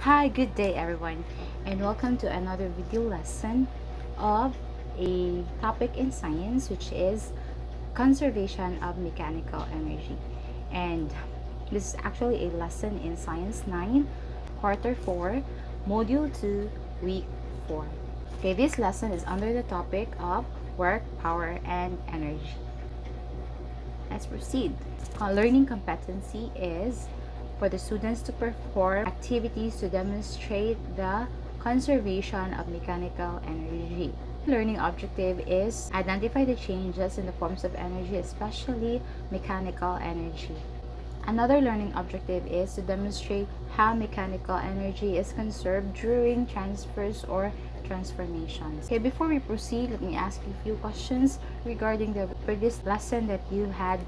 Hi, good day everyone, and welcome to another video lesson of a topic in science, which is conservation of mechanical energy. And this is actually a lesson in Science 9, Quarter 4, Module 2, Week 4. Okay, this lesson is under the topic of work, power, and energy. Let's proceed. Learning competency is for the students to perform activities to demonstrate the conservation of mechanical energy. Learning objective is identify the changes in the forms of energy, especially mechanical energy. Another learning objective is to demonstrate how mechanical energy is conserved during transfers or transformations. Okay, before we proceed, let me ask you a few questions regarding the previous lesson that you had.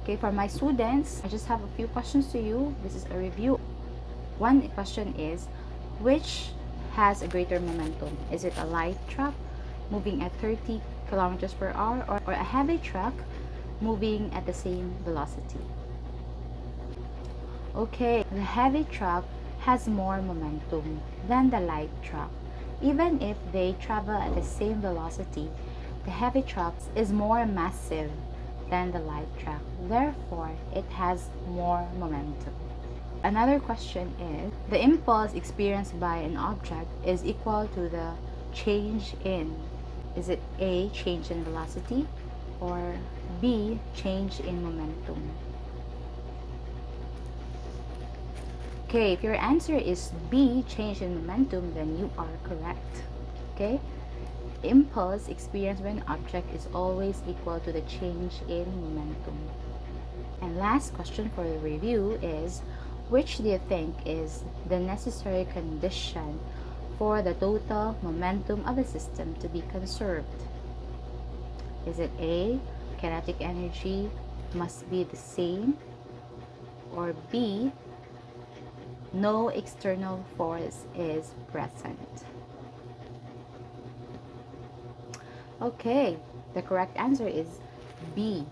Okay, for my students, I just have a few questions to you. This is a review. One question is, which has a greater momentum? Is it a light truck moving at 30 kilometers per hour or a heavy truck moving at the same velocity? Okay, the heavy truck has more momentum than the light truck. Even if they travel at the same velocity, the heavy truck is more massive than the light truck. Therefore, it has more momentum. Another question is, the impulse experienced by an object is equal to the change in, is it A, change in velocity, or B, change in momentum? Okay, if your answer is B, change in momentum, then you are correct. Okay, impulse experienced by an object is always equal to the change in momentum. And last question for the review is, which do you think is the necessary condition for the total momentum of a system to be conserved? Is it A, kinetic energy must be the same, or B, no external force is present? Okay, the correct answer is B.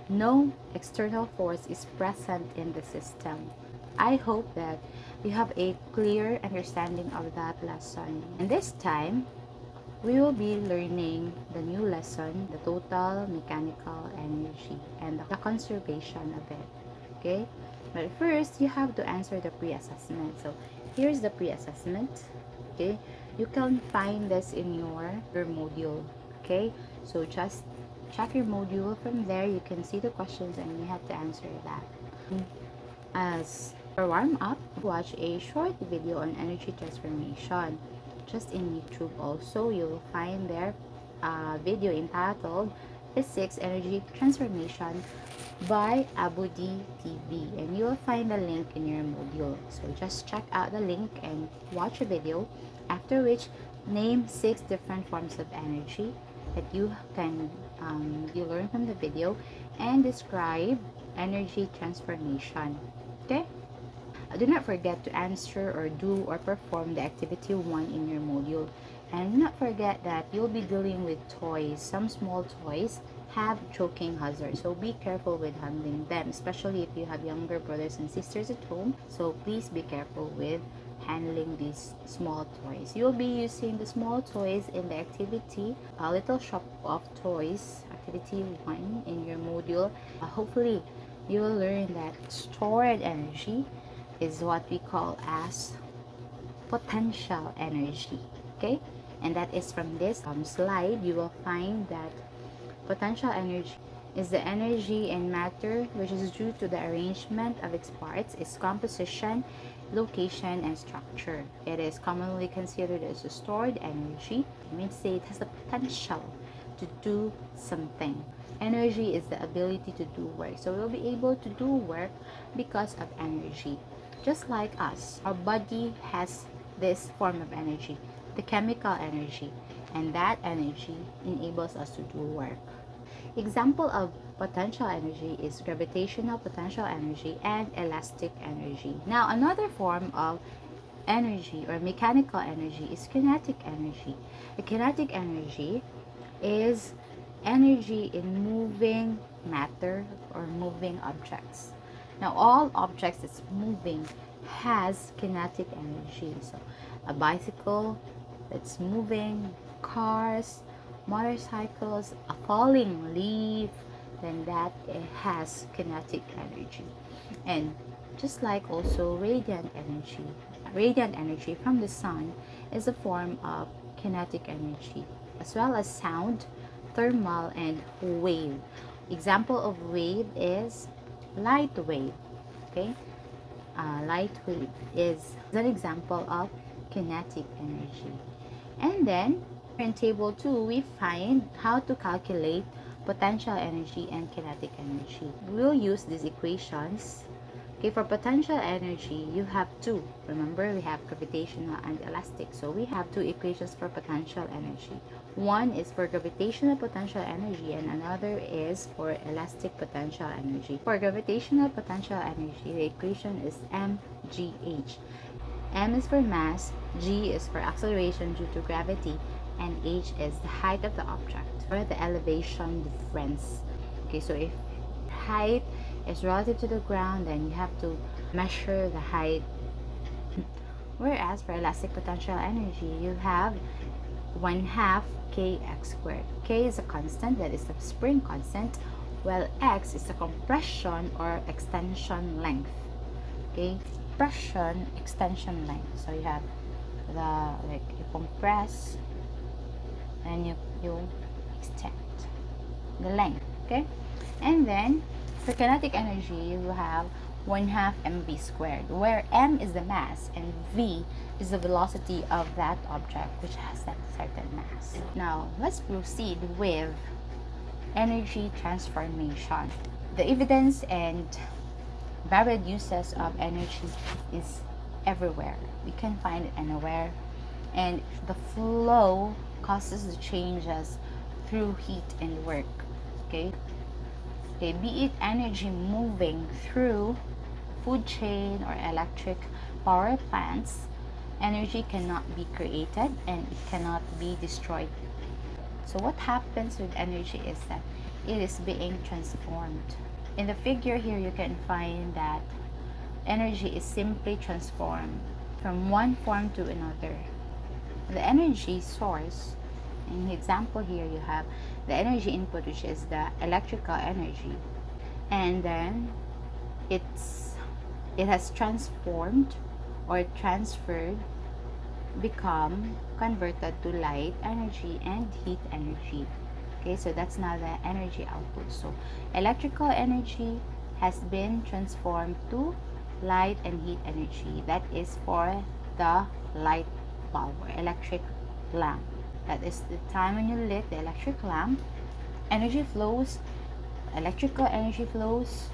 No external force is present in the system. I hope that you have a clear understanding of that lesson. And this time, we will be learning the new lesson, the total mechanical energy and the conservation of it. Okay? But first, you have to answer the pre-assessment. So, here's the pre-assessment. Okay? You can find this in your module. Okay? So, just check your module. From there, you can see the questions and you have to answer that. As for warm up, watch a short video on energy transformation. Just in YouTube also, you'll find there a video entitled Physics Energy Transformation by Abudi TV, and you will find the link in your module. So just check out the link and watch a video, after which name 6 different forms of energy that you can you learn from the video and describe energy transformation. Okay, do not forget to answer or do or perform the activity 1 in your module, and do not forget that you'll be dealing with toys. Some small toys have choking hazards, so be careful with handling them, especially if you have younger brothers and sisters at home. So please be careful with handling these small toys. You'll be using the small toys in the activity a little shop of toys activity 1 in your module. Hopefully you will learn that stored energy is what we call as potential energy. Okay, and that is from this slide. You will find that potential energy is the energy in matter which is due to the arrangement of its parts, its composition, location, and structure. It is commonly considered as a stored energy. It means it has the potential to do something. Energy is the ability to do work. So we'll be able to do work because of energy. Just like us, our body has this form of energy, the chemical energy, and that energy enables us to do work. Example of potential energy is gravitational potential energy and elastic energy. Now, another form of energy or mechanical energy is kinetic energy. The kinetic energy is energy in moving matter or moving objects. Now, all objects that's moving has kinetic energy. So a bicycle that's moving, cars, motorcycles, a falling leaf, then that it has kinetic energy. And just like also radiant energy from the sun is a form of kinetic energy, as well as sound, thermal, and wave. Example of wave is light wave. Okay, light wave is an example of kinetic energy. And then in table 2, we find how to calculate potential energy and kinetic energy. We'll use these equations. Okay, for potential energy, you have two. Remember, we have gravitational and elastic. So we have two equations for potential energy. One is for gravitational potential energy and another is for elastic potential energy. For gravitational potential energy, the equation is mgh. M is for mass, g is for acceleration due to gravity, and h is the height of the object or the elevation difference. Okay, so if height is relative to the ground, then you have to measure the height. Whereas for elastic potential energy, you have 1/2 kx squared. K is a constant, that is the spring constant, while x is the compression or extension length. Okay, compression, extension length. So you have you compress and you extend the length. Okay, and then for kinetic energy, you have 1/2 mv squared, where m is the mass and v is the velocity of that object which has that certain mass. Now let's proceed with energy transformation. The evidence and varied uses of energy is everywhere. We can find it anywhere, and the flow causes the changes through heat and work. Okay, be it energy moving through food chain or electric power plants, energy cannot be created and it cannot be destroyed. So what happens with energy is that it is being transformed. In the figure here, you can find that energy is simply transformed from one form to another. The energy source, in the example here, you have the energy input, which is the electrical energy, and then it has transformed or transferred, become converted to light energy and heat energy. Okay, so that's now the energy output. So electrical energy has been transformed to light and heat energy. That is for the light bulb or electric lamp. That is the time when you lit the electric lamp, energy flows, electrical energy flows,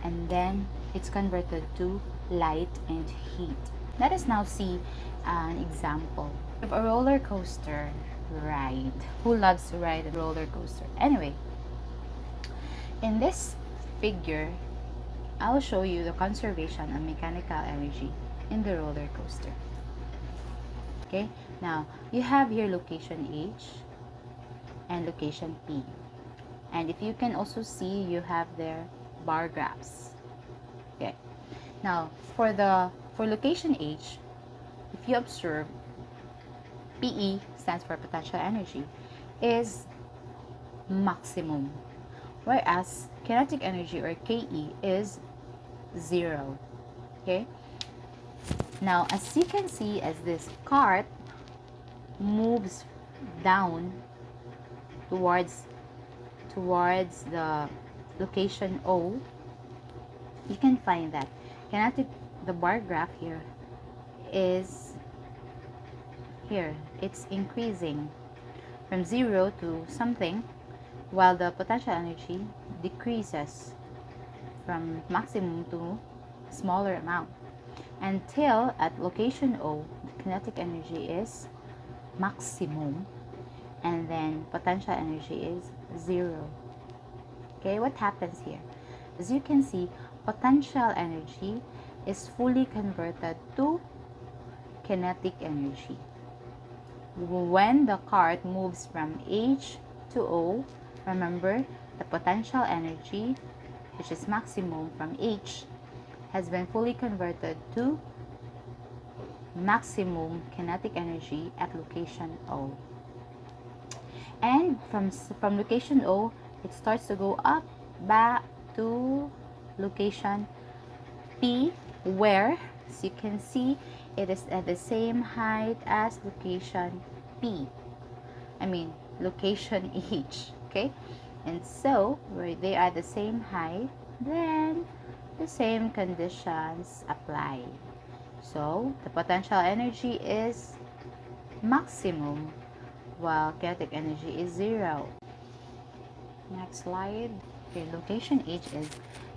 and then it's converted to light and heat. Let us now see an example of a roller coaster ride. Who loves to ride a roller coaster? Anyway, in this figure, I'll show you the conservation of mechanical energy in the roller coaster. Okay, now you have here location H and location P, and if you can also see, you have their bar graphs. Okay, now for location H, if you observe, PE stands for potential energy, is maximum, whereas kinetic energy or KE is 0. Okay, now as you can see, as this cart moves down towards the location O, you can find that the bar graph here is here, it's increasing from 0 to something, while the potential energy decreases from maximum to smaller amount, until at location O, the kinetic energy is maximum and then potential energy is 0. Okay, what happens here? As you can see, potential energy is fully converted to kinetic energy. When the cart moves from H to O, remember the potential energy, which is maximum from H, has been fully converted to maximum kinetic energy at location O. And from location O, it starts to go up back to location P, where, as you can see, it is at the same height as location P. I mean, location H. Okay? And so, where they are the same height, then the same conditions apply. So, the potential energy is maximum while kinetic energy is 0. Next slide. Okay, location H is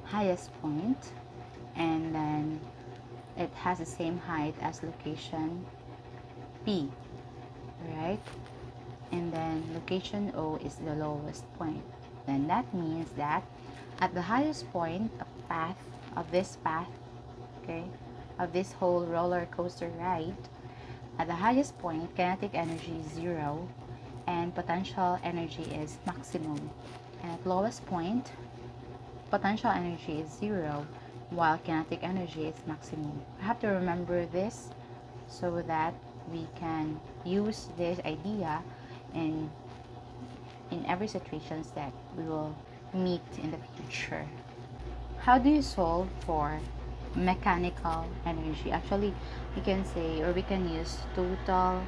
highest point, and then it has the same height as location P, right? And then location O is the lowest point. Then that means that at the highest point of this path, okay, of this whole roller coaster ride, at the highest point, kinetic energy is 0 and potential energy is maximum. And at lowest point, potential energy is 0 while kinetic energy is maximum. We have to remember this so that we can use this idea in every situations that we will meet in the future. How do you solve for mechanical energy? Actually, we can say, or we can use total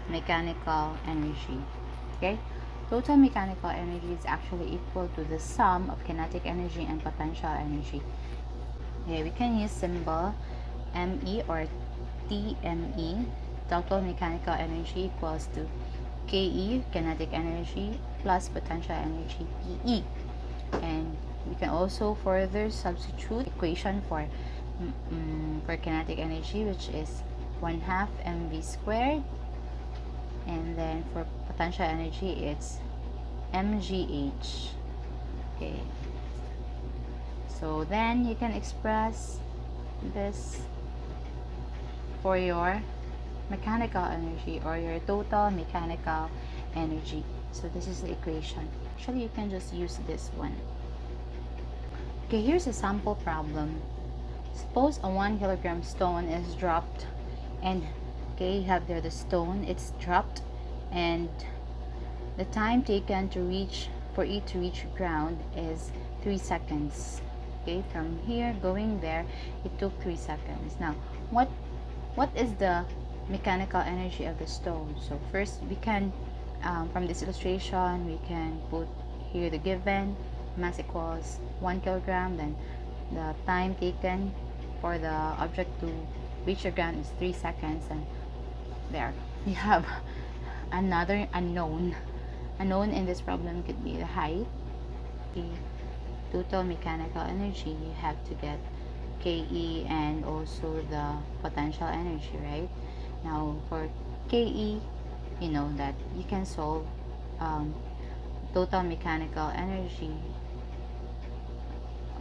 mechanical energy. Okay, total mechanical energy is actually equal to the sum of kinetic energy and potential energy. Okay, we can use symbol ME or TME. Total mechanical energy equals to KE, kinetic energy, plus potential energy, PE. And we can also further substitute equation for kinetic energy, which is 1/2 mv squared, and then for potential energy it's mgh. Okay, so then you can express this for your mechanical energy or your total mechanical energy. So this is the equation. Actually, you can just use this one. Okay, here's a sample problem. Suppose a 1 kilogram stone is dropped, and okay, you have there the stone, it's dropped, and the time taken to reach for it to reach ground is 3 seconds. Okay, from here going there, it took 3 seconds. Now, what is the mechanical energy of the stone? So first, we can from this illustration, we can put here the given mass equals 1 kilogram, then the time taken for the object to reach the ground is 3 seconds, and there we have another unknown. Unknown in this problem could be the height. The total mechanical energy, you have to get KE and also the potential energy, right? Now for KE, you know that you can solve total mechanical energy.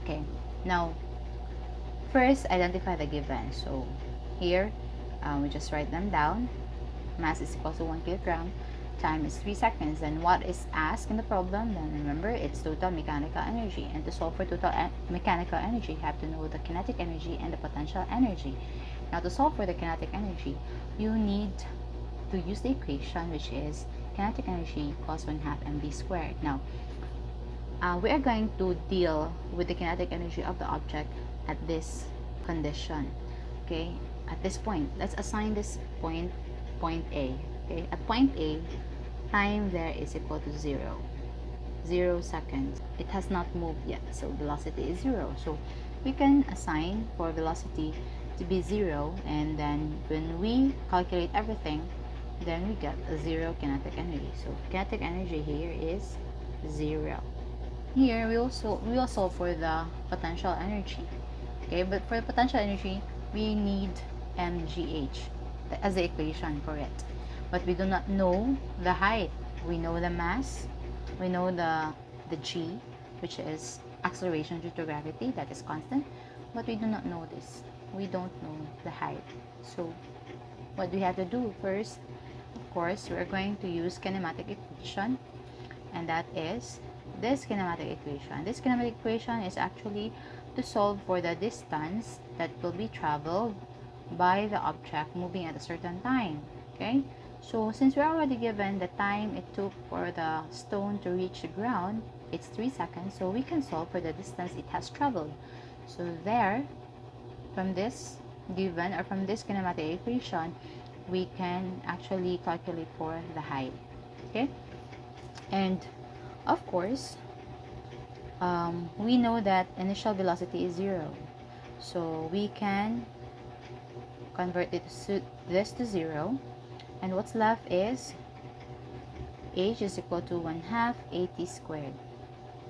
Okay, now first identify the given. So here we just write them down. Mass is equal to 1 kilogram, time is 3 seconds, and what is asked in the problem, then remember it's total mechanical energy. And to solve for total mechanical energy, you have to know the kinetic energy and the potential energy. Now to solve for the kinetic energy, you need to use the equation, which is kinetic energy equals 1/2 mv squared. Now we are going to deal with the kinetic energy of the object at this condition. Okay, at this point, let's assign this point A. Okay, at point A, time there is equal to 0 seconds. It has not moved yet, so velocity is 0. So we can assign for velocity to be 0, and then when we calculate everything, then we get a 0 kinetic energy. So kinetic energy here is 0. Here we will solve for the potential energy. Okay, but for the potential energy, we need mgh as the equation for it. But we do not know the height. We know the mass, we know the g, which is acceleration due to gravity, that is constant, but we do not know this. We don't know the height. So what do we have to do? First, of course, we're going to use kinematic equation, and that is this kinematic equation. This kinematic equation is actually to solve for the distance that will be traveled by the object moving at a certain time. Okay, so since we're already given the time it took for the stone to reach the ground, it's 3 seconds, so we can solve for the distance it has traveled. So there, from this given, or from this kinematic equation, we can actually calculate for the height. Okay, and of course, we know that initial velocity is 0, so we can convert this to 0, and what's left is h is equal to 1/2 at squared.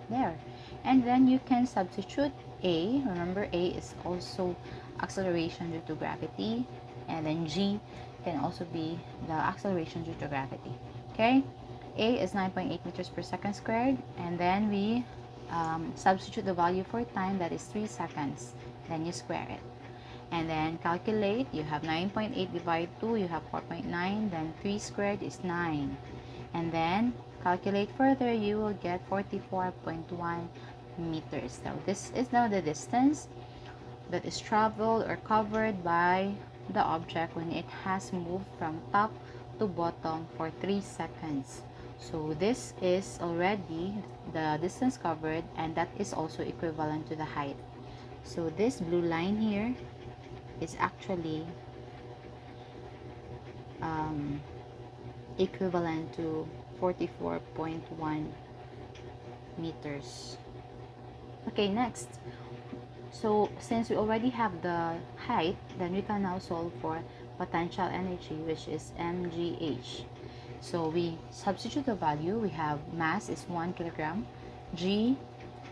There, and then you can substitute a. Remember, a is also acceleration due to gravity, and then g can also be the acceleration due to gravity. Okay, a is 9.8 meters per second squared, and then we substitute the value for time, that is 3 seconds, then you square it, and then calculate. You have 9.8 divided 2, you have 4.9, then 3 squared is 9, and then calculate further, you will get 44.1 meters. So this is now the distance that is traveled or covered by the object when it has moved from top to bottom for 3 seconds. So this is already the distance covered, and that is also equivalent to the height. So this blue line here is actually equivalent to 44.1 meters. Okay, next. So since we already have the height, then we can now solve for potential energy, which is mgh. So we substitute the value. We have mass is 1 kilogram, g,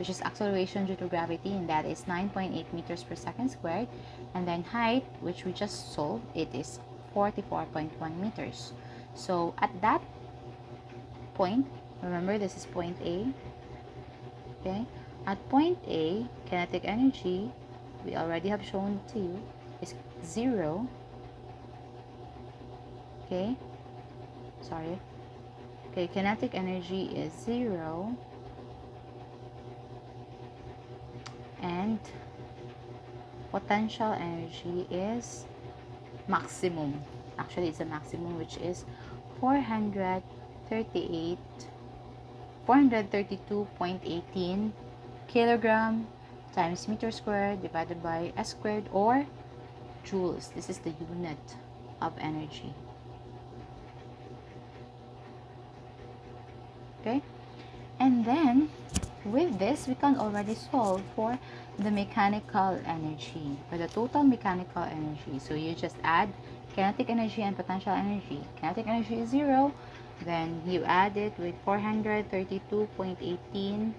which is acceleration due to gravity, and that is 9.8 meters per second squared, and then height, which we just solved, it is 44.1 meters. So at that point, remember this is point A, okay, at point A, kinetic energy, we already have shown to you, is 0, okay, sorry, okay, kinetic energy is 0, and potential energy is maximum. Actually, it's a maximum, which is 432.18 kilogram times meter squared divided by s squared, or joules. This is the unit of energy. Okay, and then with this we can already solve for the mechanical energy, for the total mechanical energy. So you just add kinetic energy and potential energy. Kinetic energy is 0, then you add it with 432.18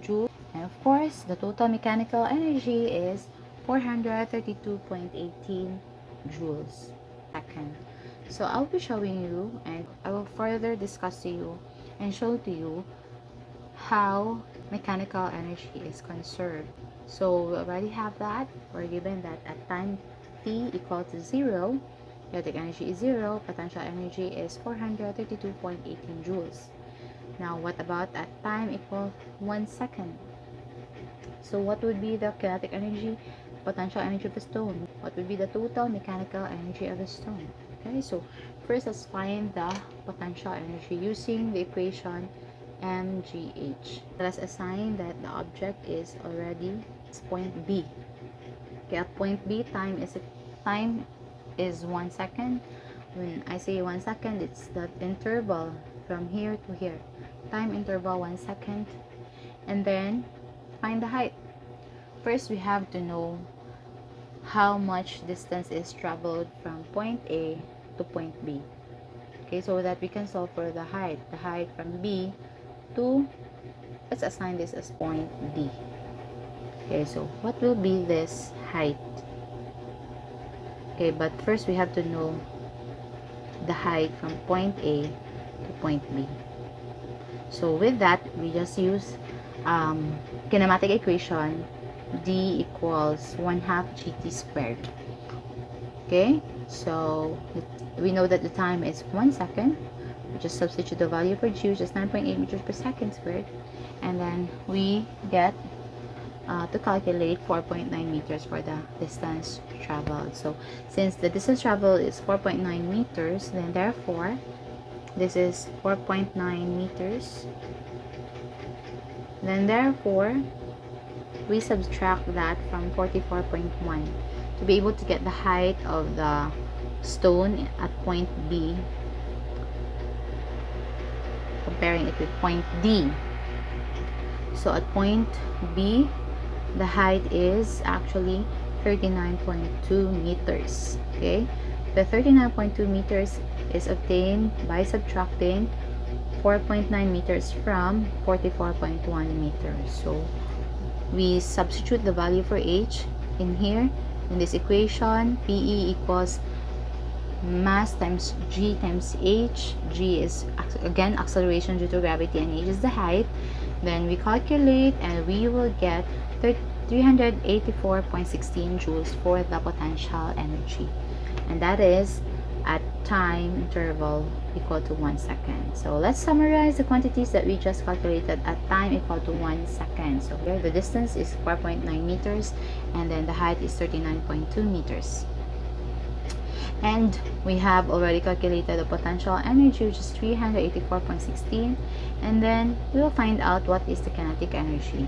joules, and of course the total mechanical energy is 432.18 joules second. So I'll be showing you, and I will further discuss to you and show to you how mechanical energy is conserved. So we already have that. We're given that at time t equal to 0, kinetic energy is 0, potential energy is 432.18 joules. Now what about at time equal 1 second? So what would be the kinetic energy, potential energy of the stone? What would be the total mechanical energy of the stone? Okay, so first let's find the potential energy using the equation mgh. Let's assign that the object is already point B. Okay, at point B, time is 1 second. When I say 1 second, it's the interval from here to here. Time interval 1 second. And then find the height. First, we have to know how much distance is traveled from point A to point B. Okay, so that we can solve for the height. The height from B to, let's assign this as point D. Okay, so what will be this height? Okay, but first we have to know the height from point A to point B. So with that, we just use kinematic equation D equals 1/2 gt squared. Okay, so we know that the time is 1 second. We just substitute the value for g, which is 9.8 meters per second squared, and then we get to calculate 4.9 meters for the distance traveled. So since the distance traveled is 4.9 meters, then therefore this is 4.9 meters. Then therefore we subtract that from 44.1 to be able to get the height of the stone at point B, comparing it with point D. So at point B, the height is actually 39.2 meters. Okay, the 39.2 meters is obtained by subtracting 4.9 meters from 44.1 meters. So we substitute the value for H in here in this equation. PE equals mass times G times H. G is again acceleration due to gravity, and H is the height. Then we calculate and we will get 384.16 joules for the potential energy, and that is at time interval equal to 1 second. So let's summarize the quantities that we just calculated at time equal to 1 second. So here the distance is 4.9 meters and then the height is 39.2 meters. And we have already calculated the potential energy, which is 384.16, and then we will find out what is the kinetic energy.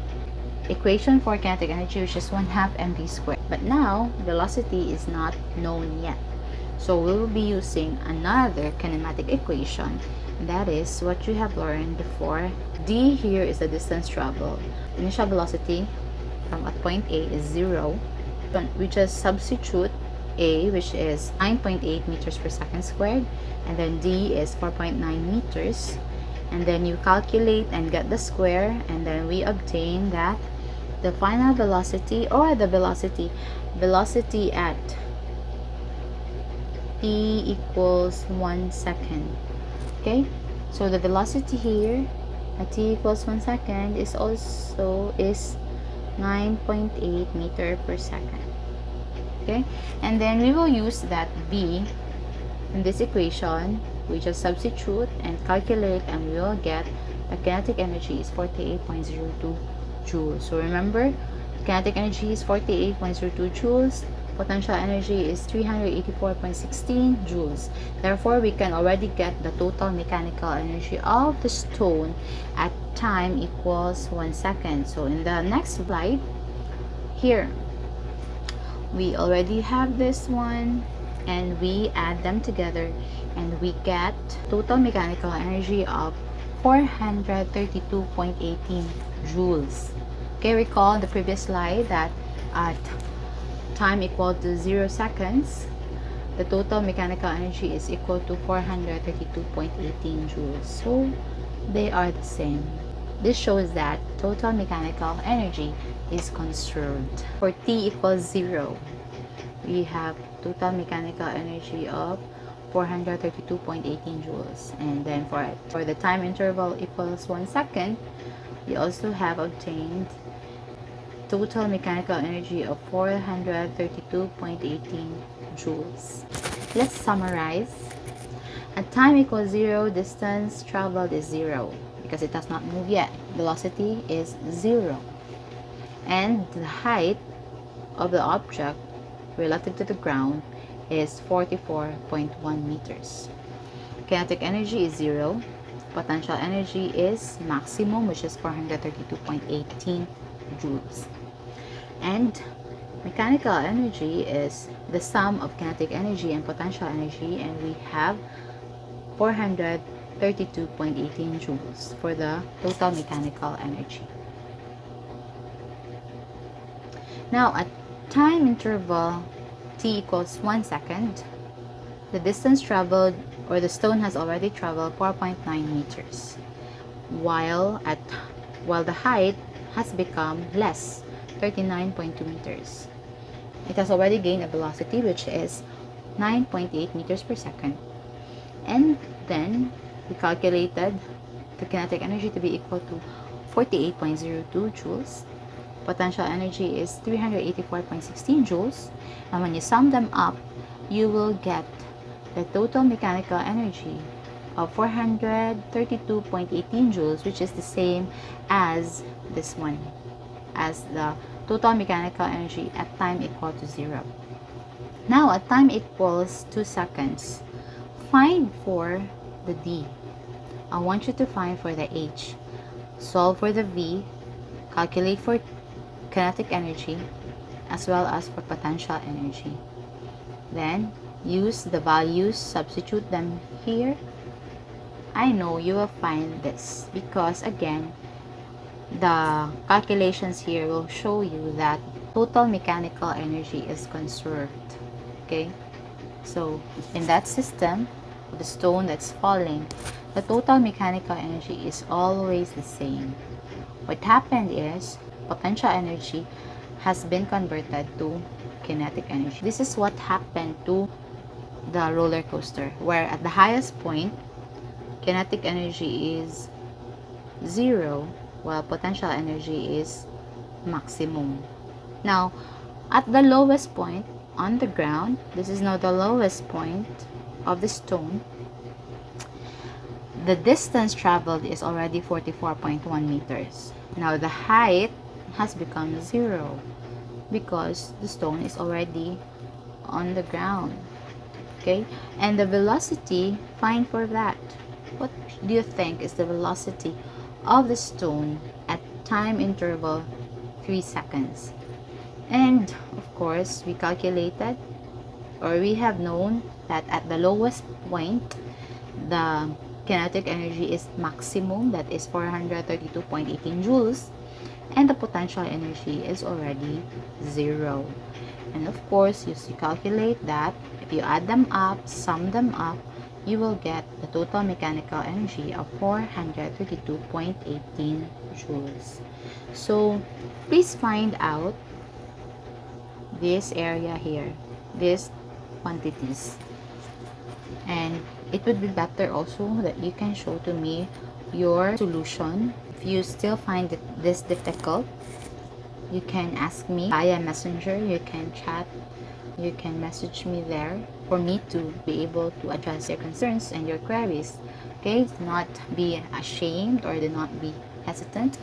Equation for kinetic energy, which is 1/2 mv squared. But now velocity is not known yet, so we will be using another kinematic equation. That is what you have learned before. D here is the distance traveled. Initial velocity from at point A is 0. We just substitute A, which is 9.8 meters per second squared, and then D is 4.9 meters, and then you calculate and get the square, and then we obtain that the final velocity, or the velocity at t equals 1 second. Okay, so the velocity here at t equals 1 second is 9.8 meter per second. Okay, and then we will use that B in this equation. We just substitute and calculate, and we will get the kinetic energy is 48.02 joules. So remember, kinetic energy is 48.02 joules, potential energy is 384.16 joules. Therefore, we can already get the total mechanical energy of the stone at time equals 1 second. So in the next slide here, we already have this one, and we add them together and we get total mechanical energy of 432.18 joules. Okay, recall the previous slide that at time equal to 0 seconds, the total mechanical energy is equal to 432.18 joules. So they are the same. This shows that total mechanical energy is conserved. For t equals 0, we have total mechanical energy of 432.18 joules. And then for the time interval equals 1 second, we also have obtained total mechanical energy of 432.18 joules. Let's summarize. At time equals 0, distance traveled is 0 because it does not move yet. Velocity is 0. And the height of the object relative to the ground is 44.1 meters. Kinetic energy is 0. Potential energy is maximum, which is 432.18 joules. And mechanical energy is the sum of kinetic energy and potential energy, and we have 432.18 joules for the total mechanical energy. Now at time interval t equals 1 second, the distance traveled, or the stone has already traveled 4.9 meters, while the height has become less, 39.2 meters. It has already gained a velocity which is 9.8 meters per second, and then we calculated the kinetic energy to be equal to 48.02 joules. Potential energy is 384.16 joules, and when you sum them up, you will get the total mechanical energy of 432.18 joules, which is the same as this one. as the total mechanical energy at time equal to 0. Now, at time equals 2 seconds, find for the D. I want you to find for the H. Solve for the V, calculate for kinetic energy, as well as for potential energy. Then, use the values, substitute them here. I know you will find this because, again, the calculations here will show you that total mechanical energy is conserved. Okay, so in that system, the stone that's falling, the total mechanical energy is always the same. What happened is potential energy has been converted to kinetic energy. This is what happened to the roller coaster, where at the highest point, kinetic energy is 0, while potential energy is maximum. Now, at the lowest point on the ground, this is now the lowest point of the stone, the distance traveled is already 44.1 meters. Now, the height has become 0 because the stone is already on the ground. Okay, and the velocity, find for that. What do you think is the velocity of the stone at time interval 3 seconds? And of course, we calculated, or we have known that at the lowest point, the kinetic energy is maximum, that is 432.18 joules, and the potential energy is already 0. And of course, you calculate that. If you add them up, sum them up, you will get the total mechanical energy of 432.18 joules. So please find out this area here, these quantities, and it would be better also that you can show to me your solution. If you still find this difficult, you can ask me via messenger, you can chat, you can message me there for me to be able to address your concerns and your queries. Okay, do not be ashamed or do not be hesitant.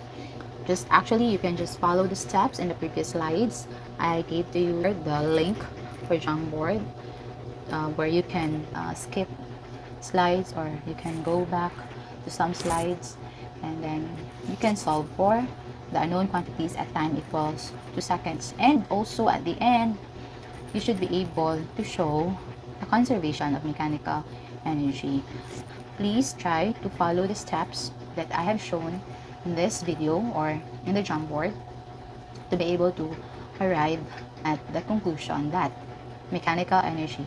Just actually, you can just follow the steps in the previous slides. I gave to you the link for Jamboard, where you can skip slides, or you can go back to some slides, and then you can solve for the unknown quantities at time equals 2 seconds. And also at the end, you should be able to show the conservation of mechanical energy. Please try to follow the steps that I have shown in this video or in the Jamboard to be able to arrive at the conclusion that mechanical energy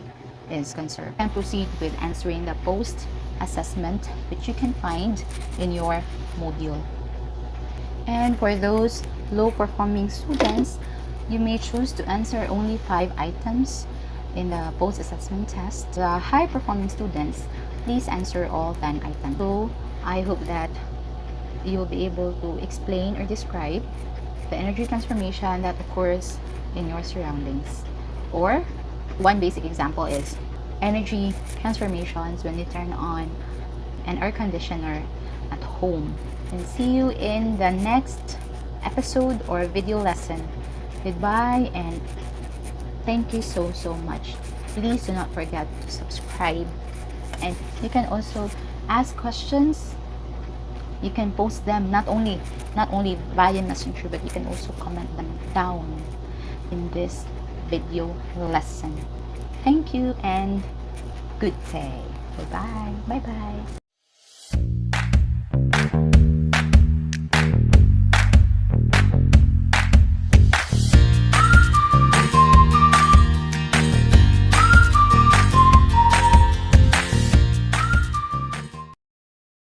is conserved. And proceed with answering the post-assessment, which you can find in your module. And for those low-performing students, you may choose to answer only 5 items in the post-assessment test. The high-performing students, please answer all 10 items. So I hope that you will be able to explain or describe the energy transformation that occurs in your surroundings. Or one basic example is energy transformations when you turn on an air conditioner at home. And see you in the next episode or video lesson. Goodbye and thank you so much. Please do not forget to subscribe, and you can also ask questions. You can post them not only via messenger, but you can also comment them down in this video lesson. Thank you and good day. Bye bye.